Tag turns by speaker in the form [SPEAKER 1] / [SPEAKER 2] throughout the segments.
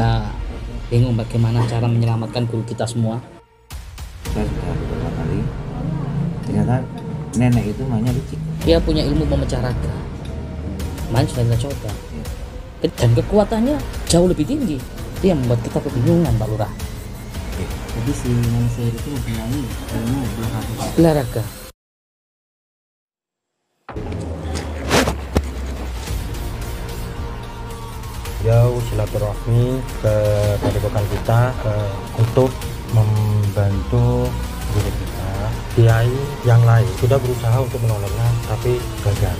[SPEAKER 1] Kita bingung bagaimana cara menyelamatkan guru kita semua.
[SPEAKER 2] Kita sudah beberapa kali, ternyata nenek itu mainnya licik.
[SPEAKER 1] Dia punya ilmu pemecah raga, main sudah kita coba, dan kekuatannya jauh lebih tinggi. Dia membuat kita kebingungan, Pak Lurah.
[SPEAKER 3] Jadi si manusia itu mempunyai ilmu
[SPEAKER 1] Belah raga.
[SPEAKER 4] Beliau silaturahmi ke padepokan kita untuk membantu guru kita. Kiai yang lain sudah berusaha untuk menolongnya tapi gagal.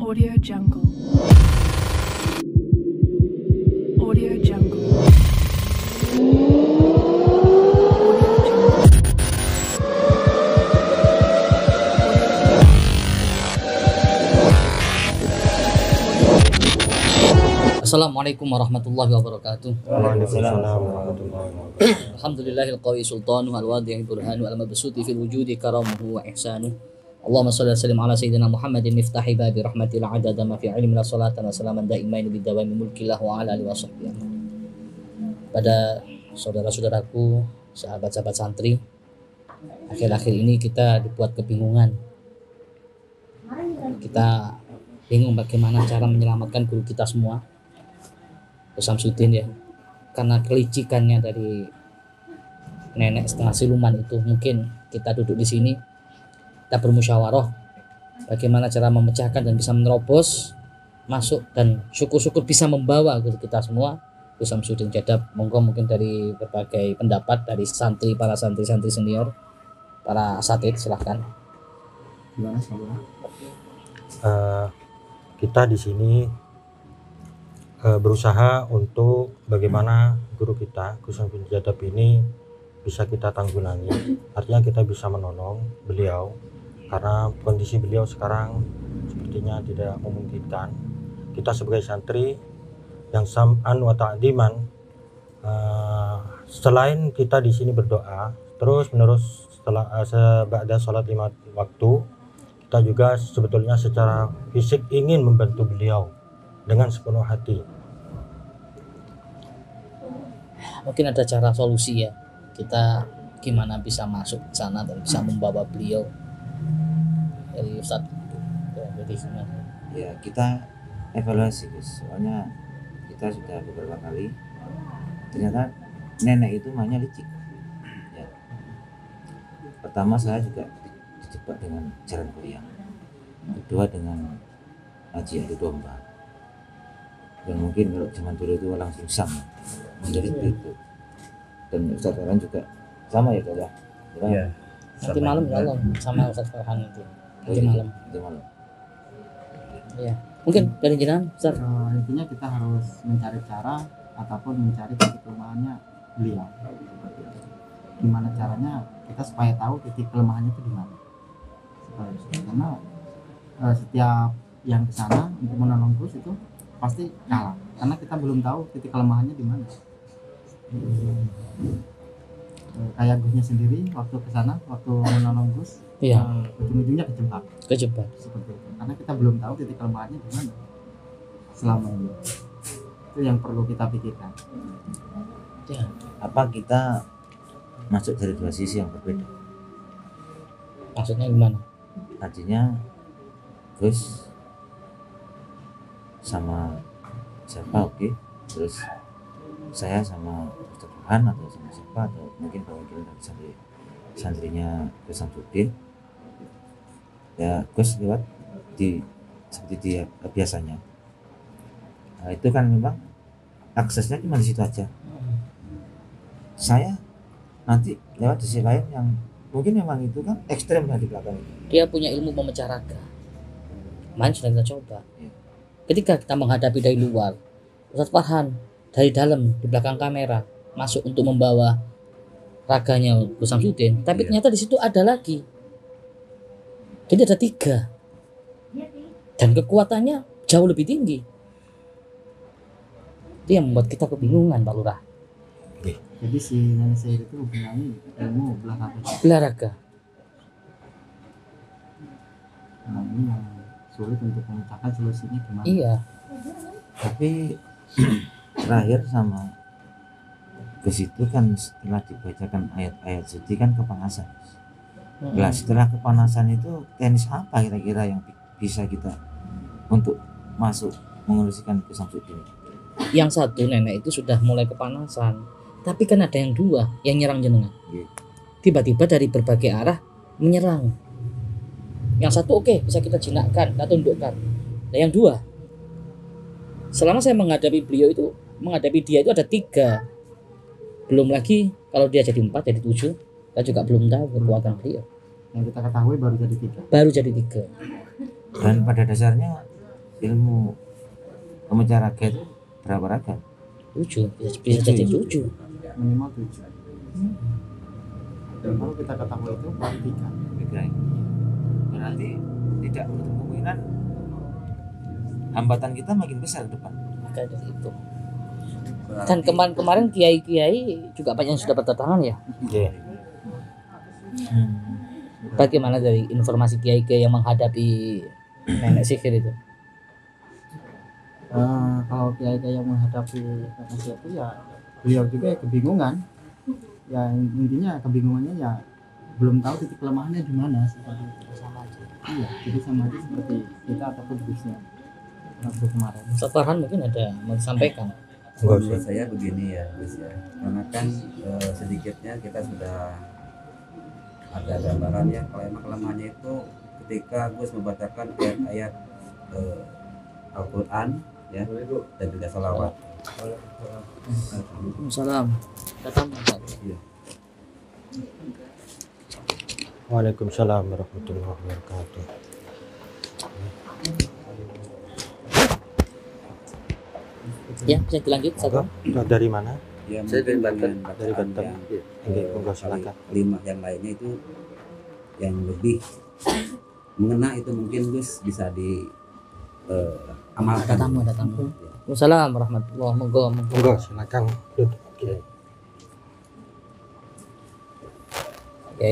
[SPEAKER 5] Audio Jungle. Audio Jungle.
[SPEAKER 1] Assalamualaikum warahmatullahi wabarakatuh.
[SPEAKER 4] Waalaikumsalam warahmatullahi wabarakatuh.
[SPEAKER 1] Alhamdulillahil qawi sultanu al-wadhi'il burhanu al-mabsuti fil wujudi karamuhu wa ihsanu. Allahumma shalli wa sallim ala sayyidina Muhammadin miftahi babi rahmatil adada ma fi ilmi la salatan wa salaman daimain bidawami mulkillah wa ala alihi wa sahbihi. Pada saudara-saudaraku, sahabat-sahabat santri, akhir-akhir ini kita dibuat kebingungan. Kita bingung bagaimana cara menyelamatkan guru kita semua, Gus Samsudin ya. Karena kelicikannya dari nenek setengah siluman itu, mungkin kita duduk di sini, kita bermusyawarah bagaimana cara memecahkan dan bisa menerobos masuk dan syukur-syukur bisa membawa guru kita semua, Gus Samsudin Jadab. Monggo mungkin dari berbagai pendapat dari santri, para santri-santri senior, para asatid, silahkan.
[SPEAKER 4] Kita di sini berusaha untuk bagaimana guru kita Gus Samsudin Jadab ini bisa kita tanggulangi. Artinya kita bisa menolong beliau karena kondisi beliau sekarang sepertinya tidak memungkinkan. Kita sebagai santri yang sam'an wa ta'diman, selain kita di sini berdoa terus menerus setelah ba'da sholat 5 waktu, kita juga sebetulnya secara fisik ingin membantu beliau dengan sepenuh hati.
[SPEAKER 1] Mungkin ada cara solusi ya, kita gimana bisa masuk ke sana dan bisa membawa beliau dari Ustadz dari sini.
[SPEAKER 2] Ya, kita evaluasi Gus, soalnya kita sudah beberapa kali, ternyata nenek itu mainnya licik ya. Pertama saya juga dijebak dengan jalan goyang, kedua dengan haji adu domba, dan mungkin kalau zaman dulu itu langsung sam menjadi itu. Dan Ustadz Farhan juga sama ya Kak ya?
[SPEAKER 4] Iya.
[SPEAKER 1] Nanti malam ya Allah sama Ustadz Farhan itu. Nanti malam. Iya. Mungkin dari jenengan Ustaz.
[SPEAKER 3] Intinya kita harus mencari cara ataupun mencari titik kelemahannya beliau. Gimana caranya kita supaya tahu titik kelemahannya itu di mana. Karena setiap yang ke sana untuk menolong Gus itu pasti kalah karena kita belum tahu titik kelemahannya di mana. kayak Gusnya sendiri waktu ke sana, waktu menolong Gus,
[SPEAKER 1] Iya,
[SPEAKER 3] ujung-ujungnya kejebak
[SPEAKER 1] kejebak.
[SPEAKER 3] seperti itu. Karena kita belum tahu titik kelemahannya di mana selama ini. Itu yang perlu kita pikirkan.
[SPEAKER 1] Ya,
[SPEAKER 2] Apa kita masuk dari dua sisi yang berbeda?
[SPEAKER 1] maksudnya gimana?
[SPEAKER 2] Artinya Gus sama siapa, oke, terus saya sama Ustaz Tuhan atau sama siapa, atau mungkin perwakilan dari santrinya Gus Samsudin, ya Gus lewat di seperti dia biasanya. Nah, itu kan memang aksesnya cuma di situ aja. Saya nanti lewat sisi lain yang mungkin memang itu kan ekstremnya di belakang itu.
[SPEAKER 1] Dia punya ilmu memecah raga. Kemarin sudah kita coba.
[SPEAKER 2] Iya.
[SPEAKER 1] Ketika kita menghadapi dari luar, Ustadz Farhan dari dalam di belakang kamera masuk untuk membawa raganya Gus Samsudin, tapi
[SPEAKER 2] Iya.
[SPEAKER 1] ternyata di situ ada lagi. Jadi ada 3 dan kekuatannya jauh lebih tinggi. Itu yang membuat kita kebingungan, Pak Lurah.
[SPEAKER 3] Jadi si Nenek Sihir itu mempunyai ilmu belah raga.
[SPEAKER 1] Belah raga.
[SPEAKER 3] Nah, ini yang sulit untuk memecahkan solusinya gimana.
[SPEAKER 1] Iya.
[SPEAKER 2] Tapi terakhir sama Gus itu kan setelah dibacakan ayat-ayat suci kan kepanasan. Nah, setelah kepanasan itu teknis apa kira-kira yang bisa kita untuk masuk mengurusikan Gus Samsudin?
[SPEAKER 1] Yang satu nenek itu sudah mulai kepanasan, tapi kan ada yang 2 yang nyerang jenengan.
[SPEAKER 2] Iya.
[SPEAKER 1] Tiba-tiba dari berbagai arah menyerang. Yang satu oke, bisa kita jinakkan, kita tundukkan. Nah yang 2, selama saya menghadapi beliau itu, menghadapi dia itu ada 3. Belum lagi kalau dia jadi 4, jadi 7, kita juga belum tahu kekuatan beliau.
[SPEAKER 3] Yang kita ketahui baru jadi 3.
[SPEAKER 1] Baru jadi 3.
[SPEAKER 2] Dan pada dasarnya ilmu pemecah raga itu berapa raga?
[SPEAKER 1] 7, bisa jadi 7.
[SPEAKER 3] Minimal 7. Dan baru kita ketahui itu baru 3.
[SPEAKER 2] Tiga. Berarti tidak menutup kemungkinan hambatan kita makin besar ke depan.
[SPEAKER 1] Maka dari itu. Dan kemarin-kemarin kiai-kiai juga banyak yang sudah berdatangan ya.
[SPEAKER 4] Iya.
[SPEAKER 1] Bagaimana dari informasi kiai-kiai yang menghadapi nenek sihir itu?
[SPEAKER 3] Kalau kiai-kiai yang menghadapi Nenek Sihir itu ya beliau juga ya kebingungan. Ya intinya kebingungannya ya belum tahu titik kelemahannya di mana seperti itu.
[SPEAKER 1] Sama aja.
[SPEAKER 3] Iya, jadi sama aja seperti kita ataupun Gusnya waktu kemarin.
[SPEAKER 1] Ustaz Farhan mungkin ada mau disampaikan.
[SPEAKER 4] Enggak
[SPEAKER 6] Menurut
[SPEAKER 4] sih.
[SPEAKER 6] saya begini ya Gus ya, karena kan sedikitnya kita sudah ada gambaran ya kalau emang kelemahannya itu ketika Gus membacakan ayat-ayat Al-Quran ya dan juga salawat.
[SPEAKER 1] Salam. Datang.
[SPEAKER 4] Waalaikumsalam warahmatullahi wabarakatuh.
[SPEAKER 1] Ya, bisa dilanjut satu.
[SPEAKER 4] Dari mana?
[SPEAKER 6] Ya
[SPEAKER 7] Saya dari
[SPEAKER 6] mungkin
[SPEAKER 7] Banten.
[SPEAKER 6] dengan
[SPEAKER 4] Dari
[SPEAKER 6] bacaan
[SPEAKER 4] Banten.
[SPEAKER 6] yang,
[SPEAKER 4] Oke,
[SPEAKER 6] eh,
[SPEAKER 4] monggo silakan.
[SPEAKER 6] kelima yang lainnya itu yang lebih mengena itu mungkin Gus bisa di amalkan.
[SPEAKER 1] Ada tamu. Waalaikumsalam warahmatullahi wabarakatuh.
[SPEAKER 4] Monggo silakan. Duduk. Oke.
[SPEAKER 1] Oke.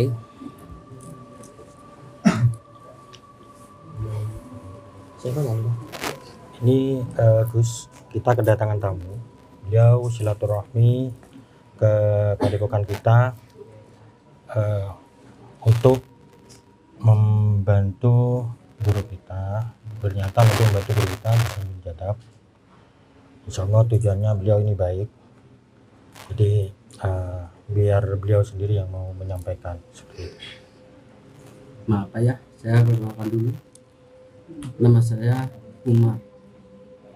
[SPEAKER 1] Siapa lagi?
[SPEAKER 4] Ini Gus, kita kedatangan tamu. Beliau silaturahmi ke padepokan kita untuk membantu guru kita. Ternyata untuk membantu guru kita bisa menjadab. Insya Allah tujuannya beliau ini baik. Jadi biar beliau sendiri yang mau menyampaikan seperti itu.
[SPEAKER 7] Maaf Pak ya, saya perkenalkan dulu. Nama saya Umar,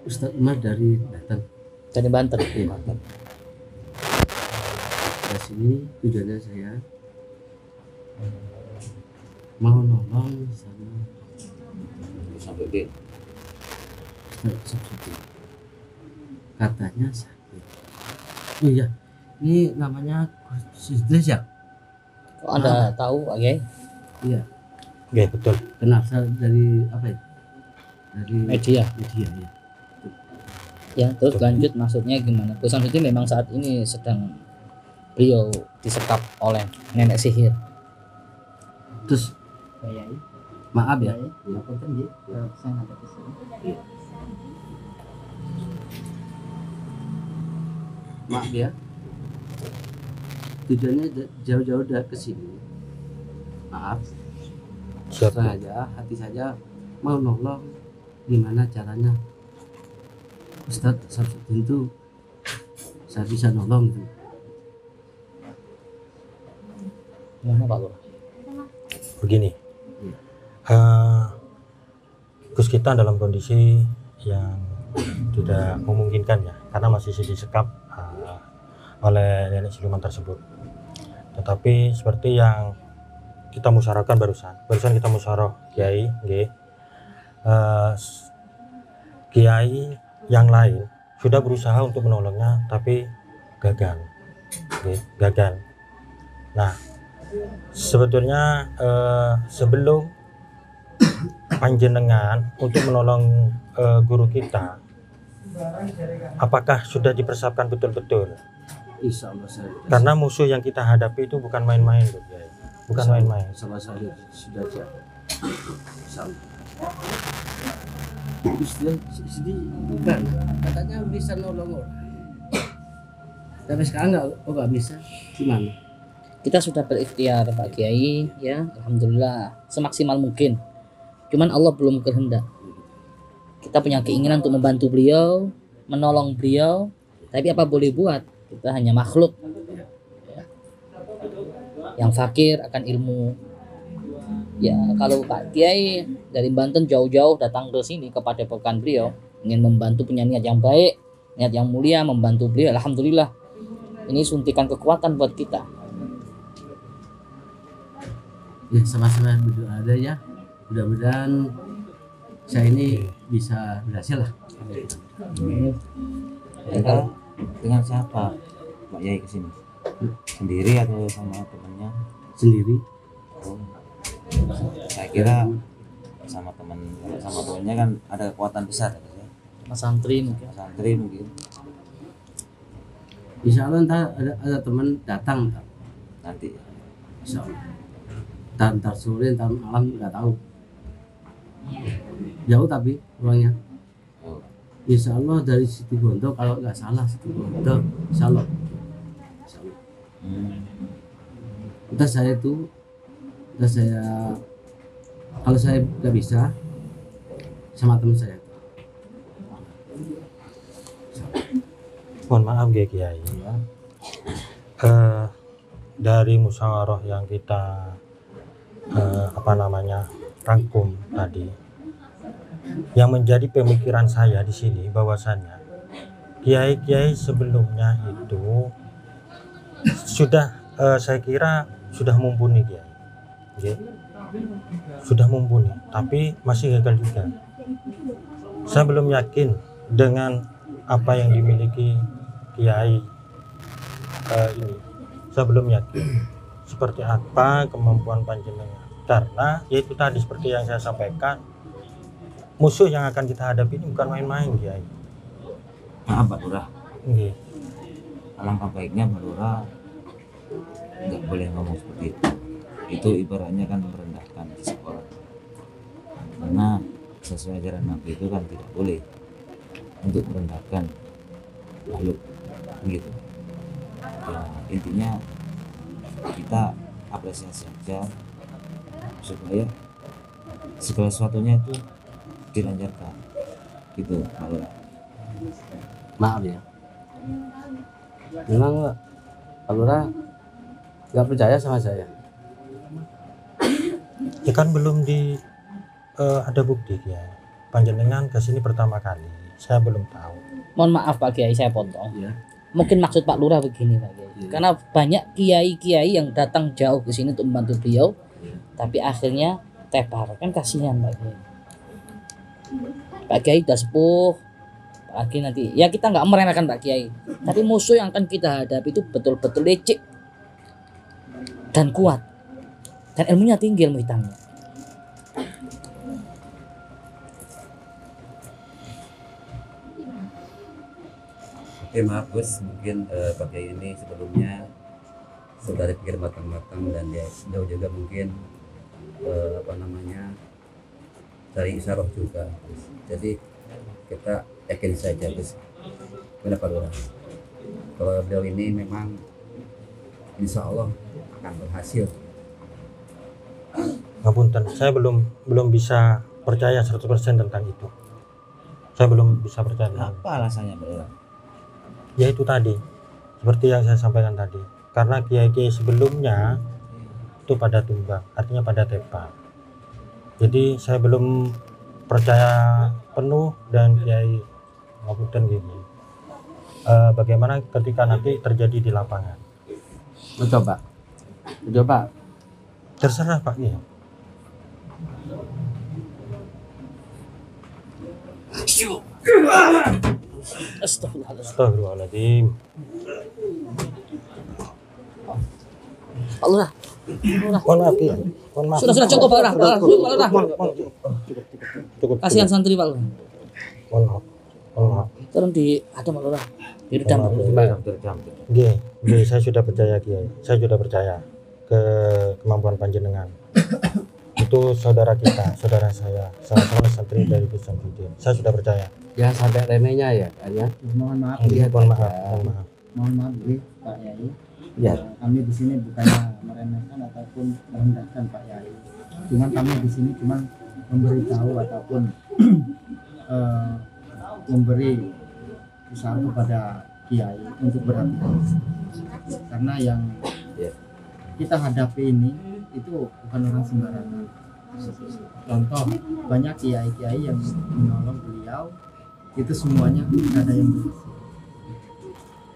[SPEAKER 7] Ustadz Umar dari Banten.
[SPEAKER 1] Dari Banten.
[SPEAKER 7] Dari sini tujuannya saya mau nolong sama
[SPEAKER 2] Samsudin.
[SPEAKER 7] Ustadz Samsudin. Katanya sakit. Oh iya, ini namanya Gus Idris ya?
[SPEAKER 1] Kok Anda tahu, Oke?
[SPEAKER 7] Iya.
[SPEAKER 4] Oke, betul.
[SPEAKER 7] Kenal saya dari apa ya? Dari
[SPEAKER 1] Media.
[SPEAKER 7] media ya.
[SPEAKER 1] Ya, terus lanjut maksudnya gimana? Gus Samsudin memang saat ini sedang beliau disekap oleh nenek sihir.
[SPEAKER 7] Terus maaf ya,
[SPEAKER 3] Ya punten nggih, saya ngadep ke sini.
[SPEAKER 7] maaf ya. Tujuannya jauh-jauh dari ke sini. Maaf,
[SPEAKER 4] Siap.
[SPEAKER 7] sengaja hati saja mau nolong. Gimana caranya? Ustadz Samsudin itu saya bisa nolong gitu.
[SPEAKER 1] Gimana Pak Lurah?
[SPEAKER 4] Begini, Gus kita dalam kondisi yang tidak memungkinkan ya, karena masih disekap oleh nenek siluman tersebut. Tetapi seperti yang kita musyawarahkan barusan kita musyawarah Kiai, nggih. Kiai yang lain sudah berusaha untuk menolongnya, tapi gagal, nggih, gagal. Nah, sebetulnya sebelum panjenengan untuk menolong guru kita, apakah sudah dipersiapkan betul-betul?
[SPEAKER 7] Insya Allah saya
[SPEAKER 4] Karena musuh yang kita hadapi itu bukan main-main, Bro Kiai. Bukan main-main.
[SPEAKER 7] sama saya sudah siap. Insya Allah. Sudah sedih bukan? Katanya bisa nolong orang. Tapi sekarang nggak bisa. Gimana?
[SPEAKER 1] Kita sudah berikhtiar Pak Kiai ya, alhamdulillah semaksimal mungkin. Cuman Allah belum kehendak. Kita punya keinginan untuk membantu beliau, menolong beliau, tapi apa boleh buat? Kita hanya makhluk ya, yang fakir akan ilmu. Ya kalau Pak Kiai dari Banten jauh-jauh datang ke sini kepada padepokan beliau, ingin membantu, punya niat yang baik, niat yang mulia membantu beliau, alhamdulillah ini suntikan kekuatan buat kita.
[SPEAKER 7] Ya sama-sama berdoa ada ya. Mudah-mudahan saya ini bisa berhasil lah.
[SPEAKER 2] Dengan siapa Pak Yai kesini? Sendiri atau sama temannya?
[SPEAKER 7] Sendiri.
[SPEAKER 2] Oh, saya kira sama temannya kan ada kekuatan besar ya.
[SPEAKER 1] Mas santri mungkin.
[SPEAKER 2] Santri mungkin.
[SPEAKER 7] Insya Allah ntar ada teman datang ntar.
[SPEAKER 2] Nanti
[SPEAKER 7] Insya Allah. Ntar sore, ntar malam nggak tahu. Jauh tapi orangnya.
[SPEAKER 2] oh,
[SPEAKER 7] Insya Allah dari Situ Bondo, kalau nggak salah Situ Bondo, Insya Allah. Insya Allah. Ntar saya kalau saya nggak bisa sama teman saya.
[SPEAKER 4] Mohon maaf nggih Kiai. Dari musyawarah yang kita rangkum tadi, yang menjadi pemikiran saya di sini bahwasannya kiai-kiai sebelumnya itu sudah saya kira sudah mumpuni Kiai. Oke. Sudah mumpuni, tapi masih gagal juga. Saya belum yakin dengan apa yang dimiliki Kiai ini. Saya belum yakin seperti apa kemampuan panjenengan, karena yaitu tadi seperti yang saya sampaikan, musuh yang akan kita hadapi ini bukan main-main Kiai.
[SPEAKER 2] maaf Pak Lurah,
[SPEAKER 4] Nggih.
[SPEAKER 2] alangkah baiknya Pak Lurah nggak boleh ngomong seperti itu. Itu ibaratnya kan merendahkan seseorang, karena sesuai ajaran Nabi itu kan tidak boleh untuk merendahkan makhluk gitu ya. Intinya kita apresiasi saja supaya segala sesuatunya itu dilancarkan gitu Pak Lurah.
[SPEAKER 7] Maaf ya. Memang Pak Lurah nggak percaya sama saya.
[SPEAKER 4] Ya kan belum ada bukti ya. Panjenengan ke sini pertama kali, saya belum tahu.
[SPEAKER 1] Mohon maaf Pak Kiai saya potong.
[SPEAKER 7] Ya.
[SPEAKER 1] Mungkin maksud Pak Lurah begini Pak Kiai.
[SPEAKER 7] Iya.
[SPEAKER 1] Karena banyak kiai-kiai yang datang jauh ke sini untuk membantu beliau, tapi akhirnya tepar, kan kasihan Pak Kiai. Pak Kiai udah sepuh, Pak Kiai nanti ya kita nggak meremehkan Pak Kiai, tapi musuh yang akan kita hadapi itu betul-betul licik dan kuat, dan ilmunya tinggi, ilmu hitamnya.
[SPEAKER 6] Oke maaf Gus, mungkin pakai ini sebelumnya sudah dipikir matang-matang, dan dia juga mungkin dari isyarah juga. Jadi kita yakin saja Gus. Kenapa Lurah? Kalau beliau ini memang insya Allah akan berhasil.
[SPEAKER 4] Ngapunten, saya belum bisa percaya 100% tentang itu. Saya belum bisa percaya.
[SPEAKER 2] Apa alasannya Pak?
[SPEAKER 4] Ya itu tadi, seperti yang saya sampaikan tadi. Karena kiai-kiai sebelumnya itu pada tumbang, artinya pada tepa. Jadi saya belum percaya penuh dan kiai ngapunten gini. Bagaimana ketika nanti terjadi di lapangan?
[SPEAKER 7] Coba
[SPEAKER 4] Terserah Pak ya. Astagfirullahaladzim.
[SPEAKER 1] Pak Lurah.
[SPEAKER 4] Mohon maaf ya. Mohon maaf.
[SPEAKER 1] Sudah cukup Pak Lurah. Pak Lurah.
[SPEAKER 4] Cukup.
[SPEAKER 1] Kasihan santri Pak Lurah.
[SPEAKER 4] Mohon maaf. Mohon maaf.
[SPEAKER 1] Tolong ada Pak Lurah. Diredam Pak Lurah.
[SPEAKER 4] Nggih, saya sudah percaya Kiai. Saya sudah percaya ke kemampuan panjenengan. Itu saudara kita, saudara saya, sama-sama santri dari Gus Samsudin. Saya sudah percaya.
[SPEAKER 7] ya sampai remehnya ya kan ya.
[SPEAKER 3] Mohon maaf,
[SPEAKER 4] Mohon maaf. Mohon maaf.
[SPEAKER 3] mohon maaf Pak Yai.
[SPEAKER 7] Ya.
[SPEAKER 3] Kami di sini bukannya meremehkan ataupun merendahkan Pak Yai. Cuman kami di sini cuman memberitahu ataupun memberi usaha kepada Kiai untuk berhati-hati. Karena yang kita hadapi ini itu bukan orang sembarangan. Contoh, banyak kiai-kiai yang menolong beliau itu semuanya tidak ada yang berhasil.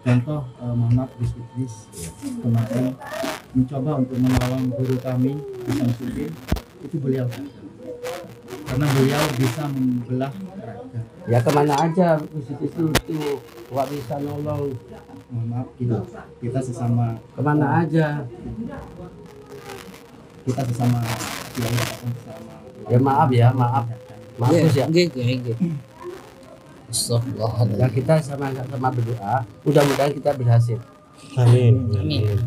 [SPEAKER 3] Contoh, mohon maaf Gus Idris kemarin mencoba untuk menolong guru kami Gus Samsudin, itu beliau gagal. Karena beliau bisa membelah raga.
[SPEAKER 7] Ya kemana aja Gus itu nggak bisa nolong.
[SPEAKER 3] Mohon maaf kita sesama
[SPEAKER 7] Kemana aja.
[SPEAKER 3] kita sesama kiai ataupun sesama
[SPEAKER 7] Ya maaf maaf Gus ya.
[SPEAKER 1] Nggih.
[SPEAKER 7] Ya
[SPEAKER 1] Astagfirullahaladzim.
[SPEAKER 7] kita sama berdoa. Mudah-mudahan kita berhasil.
[SPEAKER 4] Amin.
[SPEAKER 1] Amin.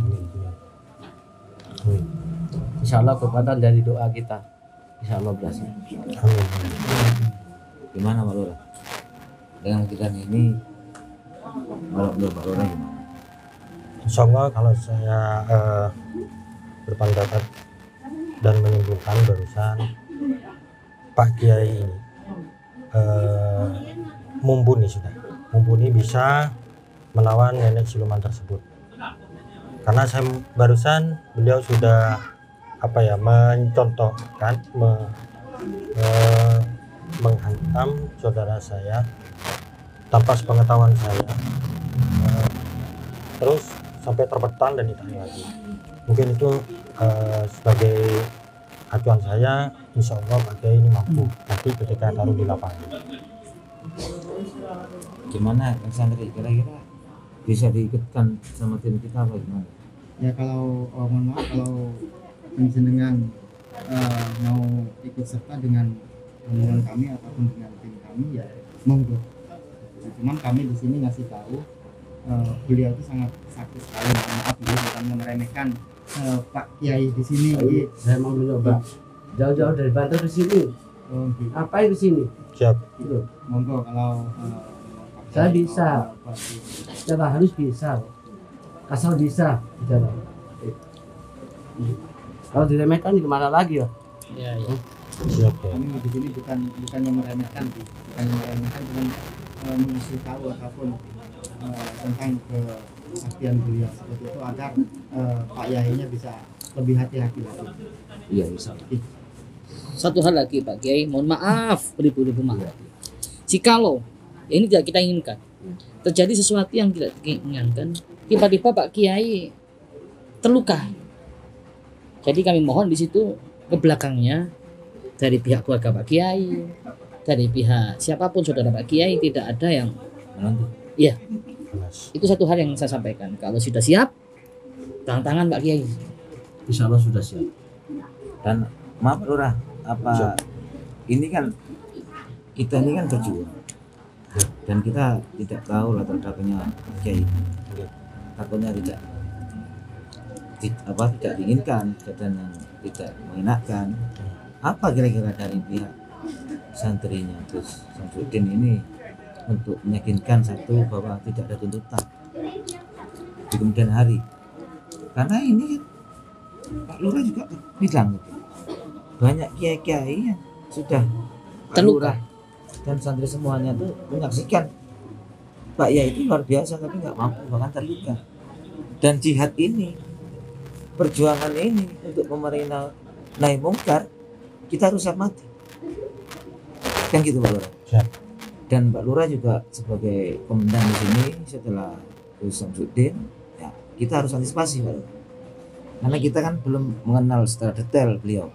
[SPEAKER 4] Amin.
[SPEAKER 7] Insya Allah kekuatan dari doa kita. Insya Allah berhasil.
[SPEAKER 4] Amin.
[SPEAKER 2] Gimana Pak Lurah? Dengan kita ini, menurut Pak Lurah gimana?
[SPEAKER 4] Insya Allah kalau saya berpendapat dan menyimpulkan barusan Pak Kiai ini mumpuni bisa melawan nenek siluman tersebut. Karena saya barusan beliau sudah mencontohkan menghantam saudara saya tanpa sepengetahuan saya, terus sampai terpetal dan ditahan lagi. Mungkin itu sebagai acuan saya. Insya Allah Pak Kiai ini mampu nanti ketika taruh di lapangan.
[SPEAKER 2] Gimana yang santri kira-kira bisa diikutkan sama tim kita apa gimana?
[SPEAKER 3] ya kalau mohon maaf kalau penjenengan mau ikut serta dengan rombongan kami ataupun dengan tim kami ya monggo. Cuman kami di sini ngasih tahu beliau itu sangat sakit sekali. Maaf bukan meremehkan Pak Kiai di sini.
[SPEAKER 7] Saya mau mencoba jauh-jauh dari Banten ke sini.
[SPEAKER 3] Gitu.
[SPEAKER 7] Ngapain di sini?
[SPEAKER 4] Siap.
[SPEAKER 7] Gitu.
[SPEAKER 3] Monggo kalau
[SPEAKER 7] Saya bisa. Secara halus bisa. Asal bisa bicara. Kalau diremehkan gimana lagi ya?
[SPEAKER 1] Ya.
[SPEAKER 4] Siap ya.
[SPEAKER 3] kami di sini bukannya meremehkan, cuman mengasih tahu ataupun tentang kesaktian beliau seperti itu agar Pak Yainya bisa lebih hati-hati lagi.
[SPEAKER 7] Iya bisa.
[SPEAKER 1] Satu hal lagi Pak Kiai, mohon maaf, beribu-ribu maaf. Jikalau ini tidak kita inginkan, terjadi sesuatu yang tidak kita inginkan, tiba-tiba Pak Kiai terluka. Jadi kami mohon di situ ke belakangnya dari pihak keluarga Pak Kiai, dari pihak siapapun saudara Pak Kiai tidak ada yang
[SPEAKER 2] Menantu.
[SPEAKER 1] iya.
[SPEAKER 4] Jelas.
[SPEAKER 1] Itu satu hal yang saya sampaikan. Kalau sudah siap, tangan Pak Kiai.
[SPEAKER 7] Insya Allah sudah siap.
[SPEAKER 2] Dan maaf Lurah, apa ini kan kita ini kan berjuang dan kita tidak tahu latar belakangnya Kiai. Takutnya tidak tidak diinginkan, kejadian yang tidak mengenakan. Apa kira-kira dari pihak santrinya Gus Samsudin ini untuk meyakinkan satu bahwa tidak ada tuntutan di kemudian hari? Karena ini kan Pak Lurah juga bilang gitu, banyak kiai-kiai yang sudah Pak
[SPEAKER 1] Terluka.
[SPEAKER 2] Lurah dan santri semuanya tuh menyaksikan Pak Yai itu luar biasa tapi nggak mampu, bahkan terluka. Dan jihad ini, perjuangan ini untuk memerintah nahi mungkar, kita harus siap mati. Kan gitu Pak Lurah.
[SPEAKER 4] Siap.
[SPEAKER 2] Dan Pak Lurah juga sebagai komandan di sini setelah Gus Samsudin, ya kita harus antisipasi Pak Lurah. Karena kita kan belum mengenal secara detail beliau.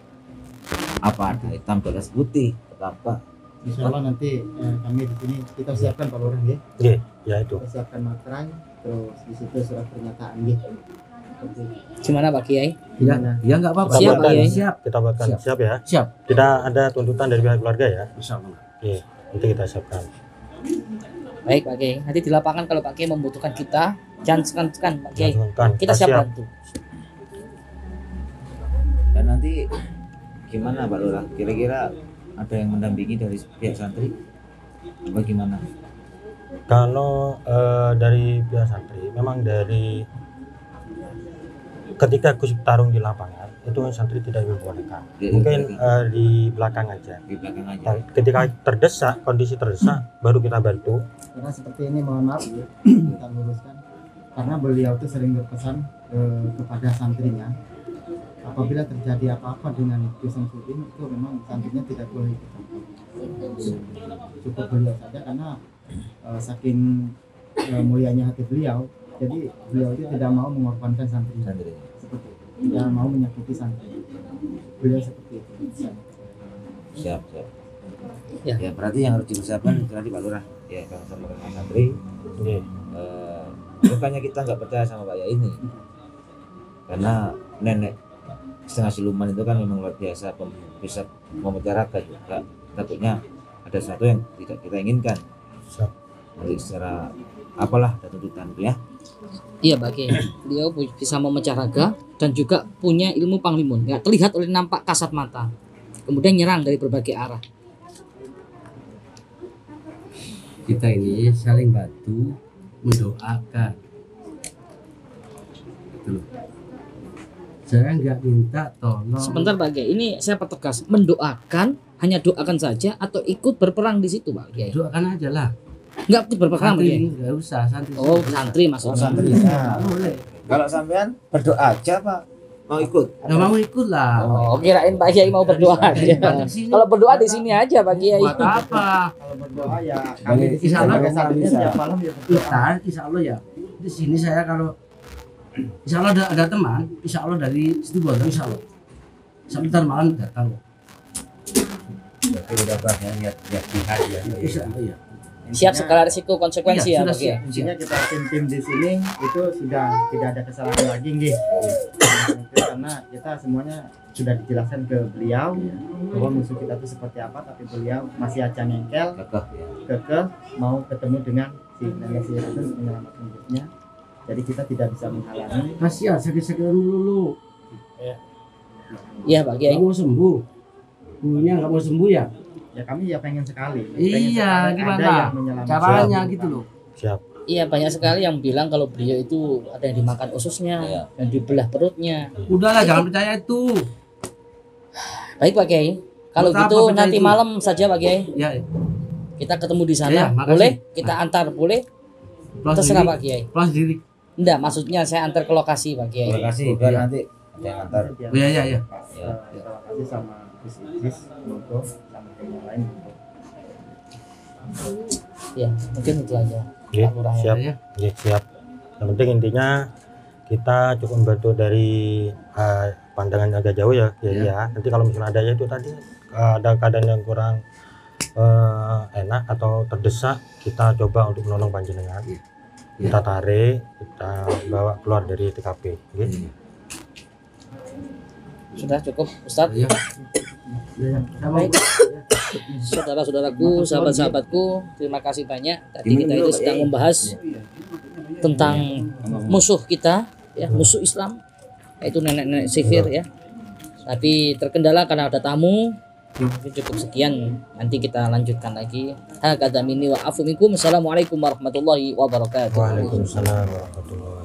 [SPEAKER 2] Apa ada hitam di atas putih, atau apa.
[SPEAKER 3] Insya Allah nanti kami di sini kita siapkan Pak Lurah ya.
[SPEAKER 4] Iya, ya itu.
[SPEAKER 3] Kita siapkan materai, terus di situ surat pernyataan gitu.
[SPEAKER 1] Gimana Pak Kiai?
[SPEAKER 3] Gimana?
[SPEAKER 7] Ya nggak apa-apa.
[SPEAKER 1] Siap,
[SPEAKER 7] Pak Kiai.
[SPEAKER 1] Kiai.
[SPEAKER 7] Siap.
[SPEAKER 4] Kita buatkan
[SPEAKER 7] Siap.
[SPEAKER 4] siap ya.
[SPEAKER 7] Siap.
[SPEAKER 4] Tidak ada tuntutan dari pihak keluarga ya.
[SPEAKER 7] Insya Allah.
[SPEAKER 4] Iya, nanti kita siapkan.
[SPEAKER 1] Baik Pak Kiai. Nanti di lapangan kalau Pak Kiai membutuhkan kita, jangan sekan-sekan Pak Kiai.
[SPEAKER 4] Langsungkan.
[SPEAKER 1] Kita siap bantu.
[SPEAKER 2] Dan nanti gimana Pak Lurah? Kira-kira ada yang mendampingi dari pihak santri? Bagaimana?
[SPEAKER 4] Kalau dari pihak santri, memang dari ketika Gus tarung di lapangan itu santri tidak diperbolehkan. Mungkin di belakang aja.
[SPEAKER 2] Di belakang aja.
[SPEAKER 4] Dan ketika terdesak, kondisi terdesak, baru kita bantu.
[SPEAKER 3] Karena seperti ini mohon maaf ya, kita luruskan. Karena beliau itu sering berpesan kepada santrinya, apabila terjadi apa-apa dengan Gus Samsudin itu memang santrinya tidak boleh ikut campur. Cukup beliau saja karena saking mulianya hati beliau, jadi beliau itu tidak mau mengorbankan santrinya.
[SPEAKER 2] Santri.
[SPEAKER 3] Seperti itu. Tidak mau menyakiti santri. Beliau seperti itu.
[SPEAKER 2] Siap.
[SPEAKER 1] Ya.
[SPEAKER 2] Ya berarti yang harus dipersiapkan tadi Pak Lurah. Ya kalau sama dengan santri.
[SPEAKER 4] Iya.
[SPEAKER 2] Bukannya kita nggak percaya sama Pak Yai ini, karena nenek setengah siluman itu kan memang luar biasa, bisa memenjarakan juga. Takutnya ada sesuatu yang tidak kita inginkan.
[SPEAKER 4] Siap.
[SPEAKER 2] Nanti secara apalah ada tuntutan itu ya.
[SPEAKER 1] Iya Pak Kiai. Beliau bisa memecah raga dan juga punya ilmu panglimun. Nggak terlihat oleh nampak kasat mata. Kemudian nyerang dari berbagai arah.
[SPEAKER 7] Kita ini saling bantu, mendoakan. Gitu loh. Saya nggak minta tolong.
[SPEAKER 1] Sebentar Pak Kiai. Ini saya pertegas. Mendoakan, hanya doakan saja atau ikut berperang di situ Pak Kiai?
[SPEAKER 7] Doakan aja lah.
[SPEAKER 1] Nggak ikut berperang Pak
[SPEAKER 7] Santri
[SPEAKER 1] Kiai?
[SPEAKER 7] nggak usah santri.
[SPEAKER 1] Oh santri maksudnya.
[SPEAKER 2] Nah,
[SPEAKER 7] Boleh.
[SPEAKER 2] kalau sampean berdoa aja Pak, mau ikut?
[SPEAKER 7] Nggak mau ikut lah.
[SPEAKER 1] Oh kirain Pak Kiai mau berdoa aja. Kalau berdoa di sini aja Pak Kiai.
[SPEAKER 7] Buat apa?
[SPEAKER 3] Kalau berdoa ya kami di sini
[SPEAKER 7] Insya Allah
[SPEAKER 3] sebagai santrinya
[SPEAKER 2] bisa.
[SPEAKER 3] setiap malam ya berdoa.
[SPEAKER 7] Kita, insya Allah ya. Di sini saya kalau insya Allah ada teman, insya Allah dari situ Bondo, insya Allah. Sebentar malam datang.
[SPEAKER 6] Berarti udah bahasnya lihat jihad ya.
[SPEAKER 7] Insya Allah ya.
[SPEAKER 1] Siap segala risiko konsekuensi ya
[SPEAKER 7] Iya, sudah
[SPEAKER 1] Pak Kiai.
[SPEAKER 7] siap.
[SPEAKER 3] Intinya kita tim di sini itu sudah tidak ada kesalahan lagi nggih. Karena kita semuanya sudah dijelaskan ke beliau bahwa musuh kita itu seperti apa, tapi beliau masih aja nengkel,
[SPEAKER 2] Gagah ya.
[SPEAKER 3] kekeh mau ketemu dengan si nenek si itu menyelamatkan hidupnya. Jadi kita tidak bisa menghalangi.
[SPEAKER 7] Kasihan sakit-sakit dulu.
[SPEAKER 1] Iya Pak Kiai.
[SPEAKER 7] Nggak mau sembuh. Gurunya nggak mau sembuh ya?
[SPEAKER 3] Ya kami ya pengen sekali.
[SPEAKER 7] Iya,
[SPEAKER 3] sekali
[SPEAKER 7] gimana?
[SPEAKER 3] ada yang menyelamatkan.
[SPEAKER 7] Caranya gitu loh.
[SPEAKER 4] Siap.
[SPEAKER 1] Iya banyak sekali yang bilang kalau beliau itu ada yang dimakan ususnya
[SPEAKER 2] Iya.
[SPEAKER 1] dan dibelah perutnya.
[SPEAKER 7] Udahlah jangan percaya itu.
[SPEAKER 1] Baik Pak Kiai. Kalau
[SPEAKER 7] Buat apa
[SPEAKER 1] gitu
[SPEAKER 7] percaya
[SPEAKER 1] nanti
[SPEAKER 7] itu?
[SPEAKER 1] malam saja Pak Kiai.
[SPEAKER 7] Ya,
[SPEAKER 1] Kita ketemu di sana.
[SPEAKER 7] Ya, makasih.
[SPEAKER 1] Boleh? Kita antar boleh?
[SPEAKER 7] pulang
[SPEAKER 1] Terserah
[SPEAKER 7] sendiri.
[SPEAKER 1] Pak Kiai.
[SPEAKER 7] Pulang sendiri.
[SPEAKER 1] Enggak, maksudnya saya antar ke lokasi Pak Kiai.
[SPEAKER 2] Terima kasih biar nanti ada yang antar.
[SPEAKER 3] Biar-
[SPEAKER 7] Oh, iya, iya, iya.
[SPEAKER 3] Terima kasih sama Gus Idris, Mogo, sama tim yang lain.
[SPEAKER 1] Ya, mungkin itu aja.
[SPEAKER 4] Iya,
[SPEAKER 1] Pak Lurah.
[SPEAKER 4] siap.
[SPEAKER 7] Ya.
[SPEAKER 4] Iya, siap. Yang penting intinya kita cukup membantu dari pandangan agak jauh ya, ya. Nanti kalau misalnya ada ya itu tadi ada keadaan yang kurang enak atau terdesak, kita coba untuk menolong panjenengan. Kita tarik, kita bawa keluar dari TKP. Gitu.
[SPEAKER 1] Sudah cukup Ustadz.
[SPEAKER 7] Ya. Ya, sama.
[SPEAKER 1] Baik. Saudara-saudaraku, sahabat-sahabatku, terima kasih banyak. Tadi kita itu sedang membahas tentang musuh kita, ya, musuh Islam itu nenek-nenek sihir ya. Tapi terkendala karena ada tamu. Mungkin cukup sekian, nanti kita lanjutkan lagi. Hakadha minni wa afu minkum. Assalamualaikum warahmatullahi wabarakatuh.
[SPEAKER 4] Waalaikumsalam warahmatullahi